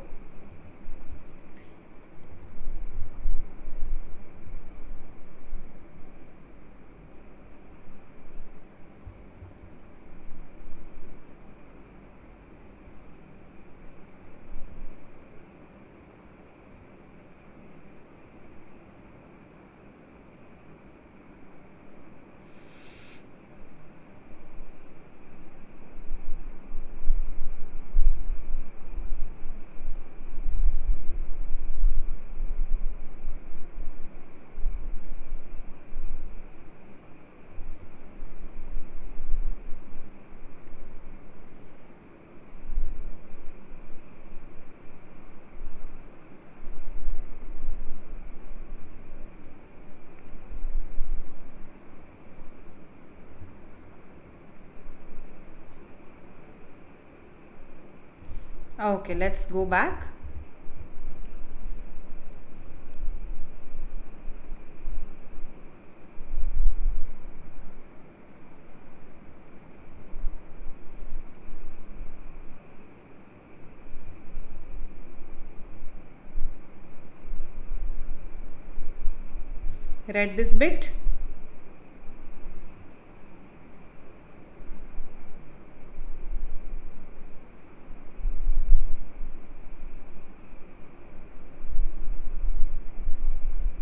Okay, let's go back. Read this bit.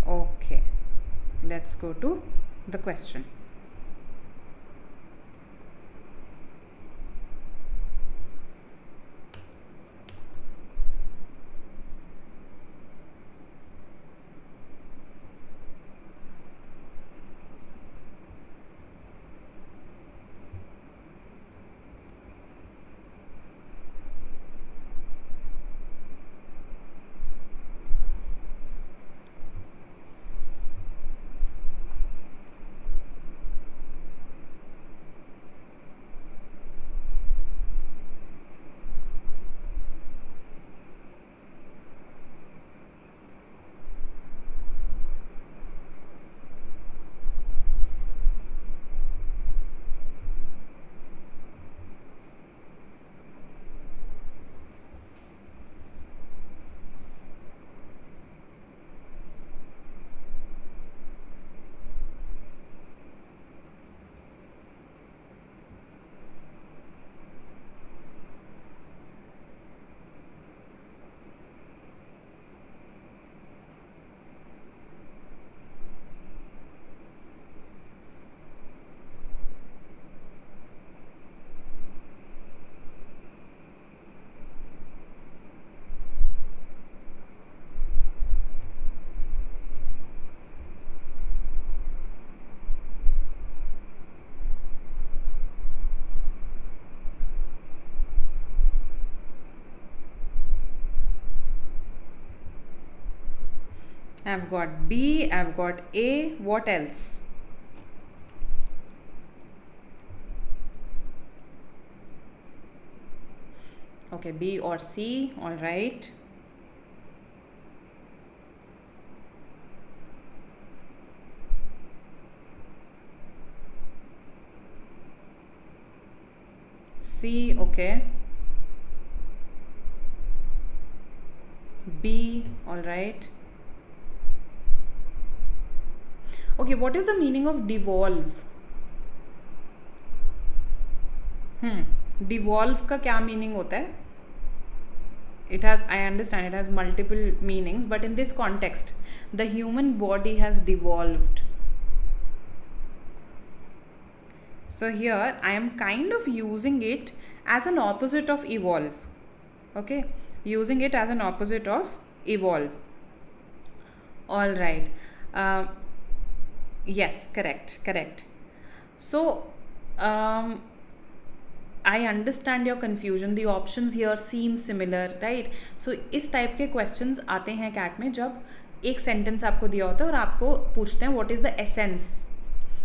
Okay, let's go to the question. I've got B, I've got A, what else? Okay, B or C, all right. C, okay. B, all right. Okay, what is the meaning of devolve? Devolve का क्या meaning होता है? It has, I understand, it has multiple meanings, but in this context, the human body has devolved. So here I am kind of using it as an opposite of evolve. Okay, using it as an opposite of evolve. All right. Yes, correct. So I understand your confusion. The options here seem similar, right? So इस type के questions आते हैं CAT में जब एक sentence आपको दिया होता है और आपको पूछते हैं what is the essence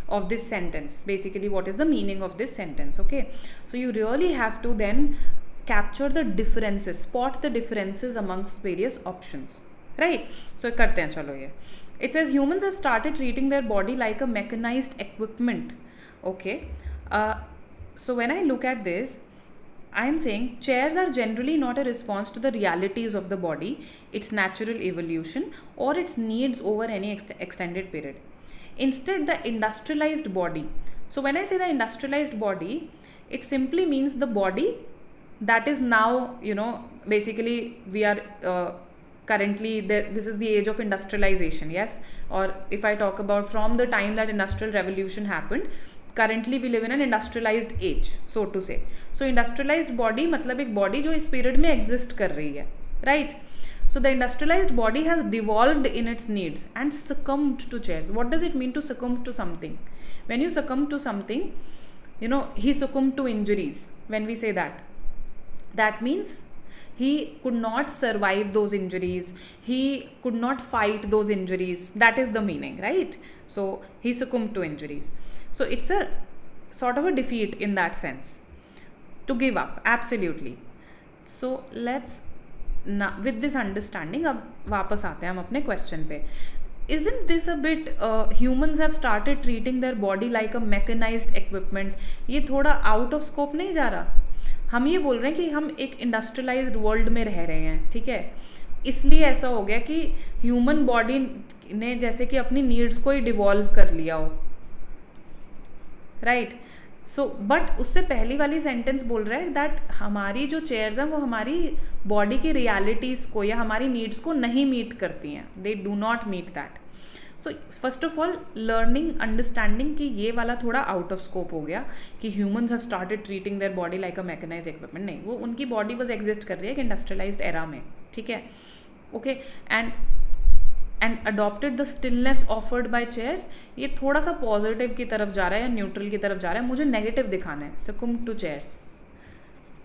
of this sentence, basically what is the meaning of this sentence. Okay, so you really have to then capture the differences, spot the differences amongst various options, right? So करते हैं चलो ये. It says humans have started treating their body like a mechanized equipment. Okay, so when I look at this, I am saying chairs are generally not a response to the realities of the body, its natural evolution or its needs over any extended period. Instead, the industrialized body. So when I say the industrialized body, it simply means the body that is now, basically we are currently there. This is the age of industrialization, yes? Or if I talk about from the time that industrial revolution happened, currently we live in an industrialized age, so to say. So industrialized body मतलब एक body जो इस period में exist कर रही है, right? So the industrialized body has devolved in its needs and succumbed to chairs. What does it mean to succumb to something? When you succumb to something, he succumbed to injuries. When we say that, that means he could not survive those injuries. He could not fight those injuries. That is the meaning, right? So he succumbed to injuries. So it's a sort of a defeat in that sense. To give up, absolutely. So let's ना with this understanding अब वापस आते हैं हम अपने question पे. Isn't this a bit humans have started treating their body like a mechanized equipment? ये थोड़ा आउट ऑफ स्कोप नहीं जा रहा? हम ये बोल रहे हैं कि हम एक इंडस्ट्रियलाइज्ड वर्ल्ड में रह रहे हैं, ठीक है, इसलिए ऐसा हो गया कि ह्यूमन बॉडी ने जैसे कि अपनी नीड्स को ही डिवॉल्व कर लिया हो, राइट. सो बट उससे पहली वाली सेंटेंस बोल रहा है दैट हमारी जो चेयर्स हैं वो हमारी बॉडी की रियलिटीज़ को या हमारी नीड्स को नहीं मीट करती हैं. They do not meet that. So first of all learning understanding कि ये वाला थोड़ा आउट ऑफ स्कोप हो गया कि humans have started treating their body like a mechanised equipment. नहीं, वो उनकी बॉडी बस एग्जिस्ट कर रही है एक इंडस्ट्रियलाइज्ड एरा में, ठीक है, okay. And adopted the stillness offered by chairs, ये थोड़ा सा पॉजिटिव की तरफ जा रहा है या न्यूट्रल की तरफ जा रहा है. मुझे नेगेटिव दिखाना है, सकुम टू चेयर्स.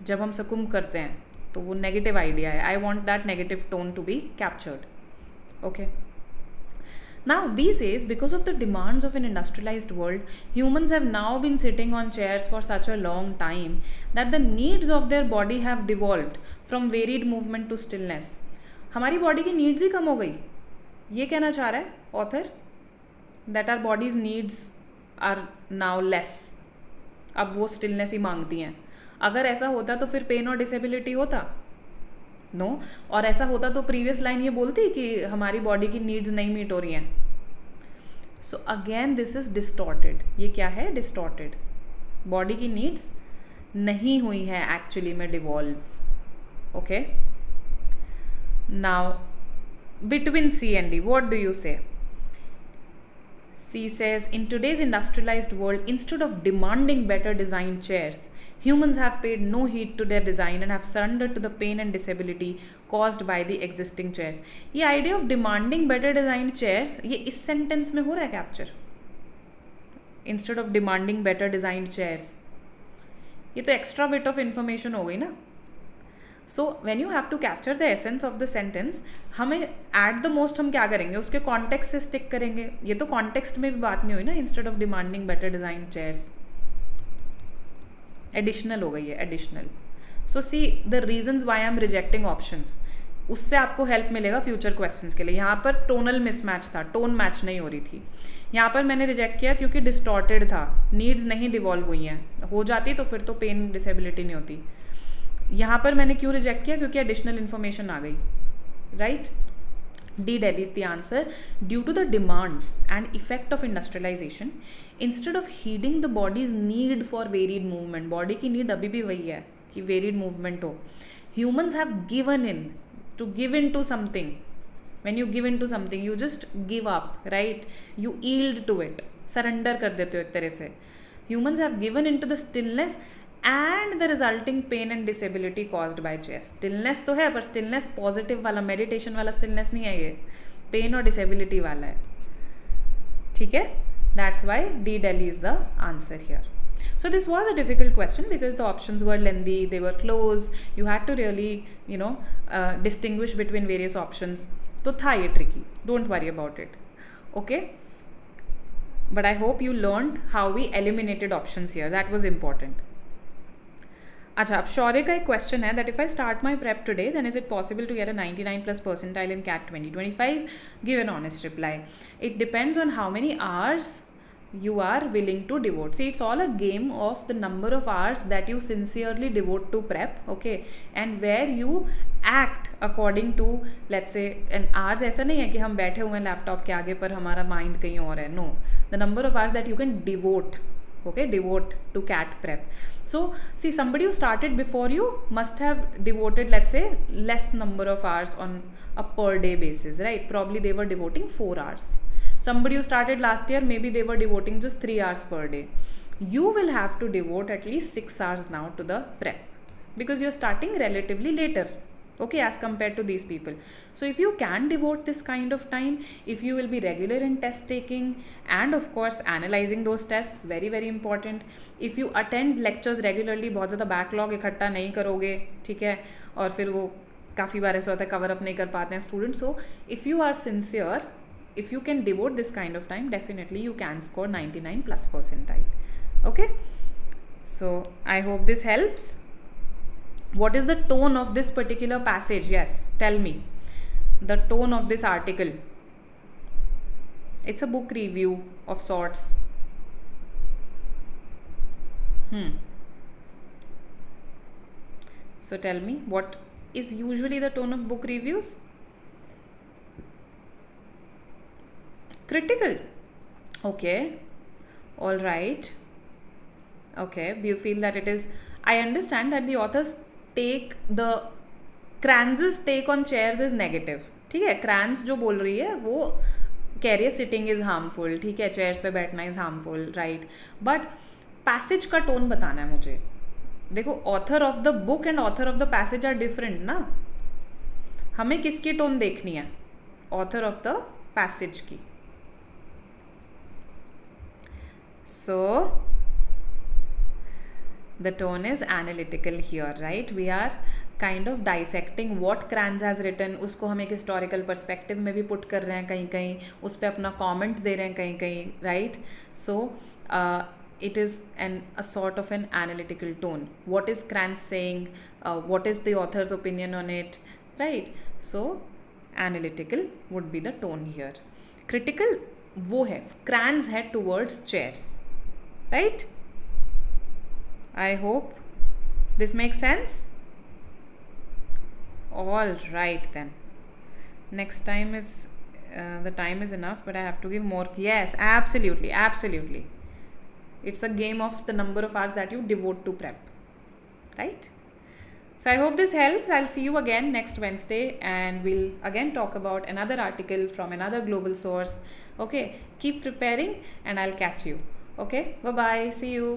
जब हम सकुम करते हैं तो वो नेगेटिव आइडिया है. I want that negative tone to be captured, okay. Now, B says, because of the demands of an industrialized world, humans have now been sitting on chairs for such a long time that the needs of their body have devolved from varied movement to stillness. हमारी body की needs ही कम हो गई, ये कहना चाह रहा है author, that our bodies needs are now less. अब वो स्टिलनेस ही मांगती हैं. अगर ऐसा होता तो फिर पेन और डिसेबिलिटी होता? नो. और ऐसा होता तो प्रीवियस लाइन ये बोलती कि हमारी बॉडी की नीड्स नहीं मीट हो रही हैं. So again this is distorted. ये क्या है? डिस्टॉर्टेड. बॉडी की नीड्स नहीं हुई है एक्चुअली में devolve, okay. Now between C and D, what do you say? C says, in today's industrialized world, instead of demanding better designed chairs, humans have paid no heed to their design and have surrendered to the pain and disability caused by the existing chairs. ये idea of demanding better designed chairs, ये इस sentence में हो रहा है capture. Instead of demanding better designed chairs, ये तो extra bit of information हो गई ना. So when you have to capture the essence of the sentence, हमें एट द मोस्ट हम क्या करेंगे, उसके कॉन्टेक्स्ट से स्टिक करेंगे. ये तो कॉन्टेक्स्ट में भी बात नहीं हुई ना. Instead of demanding better design chairs, additional हो गई है, additional. So see the reasons why I am rejecting options, उससे आपको हेल्प मिलेगा फ्यूचर क्वेश्चंस के लिए. यहाँ पर टोनल मिसमैच था, टोन मैच नहीं हो रही थी. यहाँ पर मैंने रिजेक्ट किया क्योंकि डिस्टॉर्टेड था, नीड्स नहीं डिवॉल्व हुई हैं. हो जाती तो फिर तो पेन डिसेबिलिटी नहीं होती. यहाँ पर मैंने क्यों रिजेक्ट किया? क्योंकि एडिशनल इन्फॉर्मेशन आ गई, राइट. डी डेल is the answer. Due to the demands and effect of industrialisation, instead of heeding the body's need for varied movement, body की नीड अभी भी वही है कि वेरिड मूवमेंट हो, humans have given in to give in to something. when you give in to something you just give up, right? You yield to it, surrender कर देते हो एक तरह से. Humans have given into the stillness and the resulting pain and disability caused by chairs. Stillness तो है पर stillness positive वाला, meditation वाला stillness नहीं है, ये pain और disability वाला है, ठीक है. That's why D Delhi is the answer here. So this was a difficult question because the options were lengthy, they were close, you had to really distinguish between various options. तो था ये tricky, don't worry about it, okay. But I hope you learned how we eliminated options here, that was important. अच्छा, अब शौर्य का एक question है that if I start my prep today, then is it possible to get a 99 plus percentile in CAT 2025? Give an honest reply. It depends on how many hours you are willing to devote. See, it's all a game of the number of hours that you sincerely devote to prep, okay, and where you act according to, let's say, an hours. ऐसा नहीं है कि हम बैठे हुए हैं laptop के आगे पर हमारा माइंड कहीं और है. No, the number of hours that you can devote, okay, devote to CAT prep. So see, somebody who started before you must have devoted, let's say, less number of hours on a per day basis, right? Probably they were devoting 4 hours. Somebody who started last year, maybe they were devoting just 3 hours per day. You will have to devote at least 6 hours now to the prep because you're starting relatively later, okay, as compared to these people. So if you can devote this kind of time, if you will be regular in test taking and of course analyzing those tests, very very important. If you attend lectures regularly, बहुत ज़्यादा backlog इकट्ठा नहीं करोगे, ठीक है, और फिर वो काफ़ी बार ऐसा होता है cover up नहीं कर पाते हैं students. So if you are sincere, if you can devote this kind of time, definitely you can score 99 plus percentile, okay. So I hope this helps. What is the tone of this particular passage? Yes, tell me. The tone of this article. It's a book review of sorts. So tell me, what is usually the tone of book reviews? Critical. Okay. All right. Okay. Do you feel that it is? I understand that the authors take the Kranz's take on chairs is negative. ठीक है, क्रैंस जो बोल रही है वो कह रही है सिटिंग इज हार्मफुल, ठीक है, चेयर्स पे बैठना is harmful, right, but passage का टोन बताना है मुझे. देखो, author of the book and author of the passage are different ना. हमें किसकी टोन देखनी है? ऑथर ऑफ द पैसेज की. So the tone is analytical here, right? We are kind of dissecting what Kranz has written. उसको हम एक historical perspective में भी put कर रहे हैं कहीं कहीं, उस पर अपना comment दे रहे हैं कहीं कहीं, right? So it is a sort of an analytical tone. What is Kranz saying? What is the author's opinion on it, right? So analytical would be the tone here. Critical वो है, Kranz है towards chairs, right? I hope this makes sense. All right then. Next time is the time is enough, but I have to give more. Yes, absolutely, absolutely. It's a game of the number of hours that you devote to prep, right? So I hope this helps. I'll see you again next Wednesday, and we'll again talk about another article from another global source. Okay, keep preparing and I'll catch you. Okay, bye bye. See you.